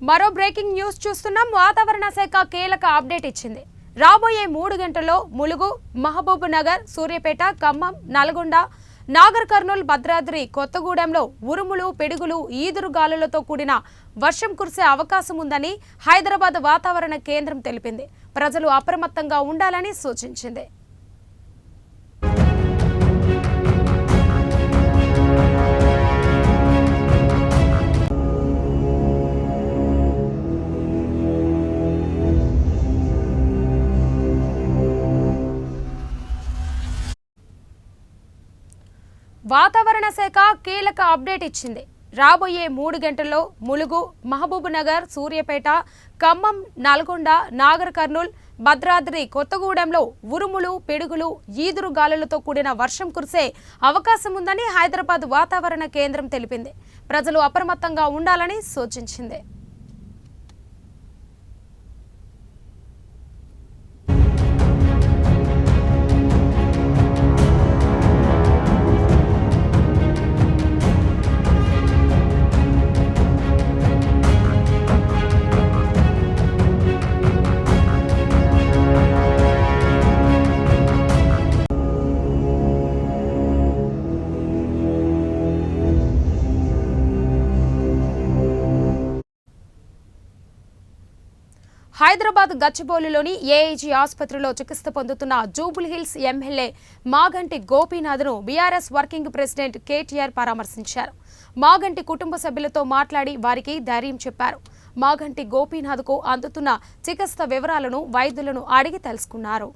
మరో breaking news చూస్తున్నాం. వాతావరణ శాఖ కీలక అప్డేట్ ఇచ్చింది. రాబోయే 3 గంటల్లో ములుగు, మహబూబ్ నగర్, సూర్యాపేట, ఖమ్మం, నల్గొండ, నాగర్ కర్నూల్, భద్రాద్రి కొత్తగూడెంలో ఉరుములు, పిడుగులు, ఈదురుగాలులతో కూడిన వర్షం కురిసే అవకాశం ఉందని హైదరాబాద్ వాతావరణ కేంద్రం తెలిపింది. ప్రజలు అప్రమత్తంగా ఉండాలని సూచించింది. వాతావరణ శాఖ కీలక అప్డేట్ ఇచ్చింది. రాబోయే 3 గంటల్లో ములుగు, మహబూబ్ నగర్, సూర్యాపేట, ఖమ్మం, నల్గొండ, నాగర్ కర్నూల్, భద్రాద్రి కొత్తగూడెంలో ఉరుములు, పిడుగులు, ఈదురు గాలులతో కూడిన వర్షం కురిసే అవకాశం ఉందని హైదరాబాద్ వాతావరణ కేంద్రం తెలిపింది. ప్రజలు అప్రమత్తంగా ఉండాలని సూచించింది. హైదరాబాద్ గచ్చిబౌలిలోని ఏఐజీ ఆసుపత్రిలో చికిత్స పొందుతున్న Jubilee Hills MLA Maganti గోపీనాథ్ను BRS working president KTR పరామర్శించారు. మాగంటి కుటుంబ సభ్యులతో మాట్లాడి వారికి ధైర్యం చెప్పారు. మాగంటి గోపీనాథ్కు అందుతున్న చికిత్స వివరాలను వైద్యులను అడిగి తెలుసుకున్నారు.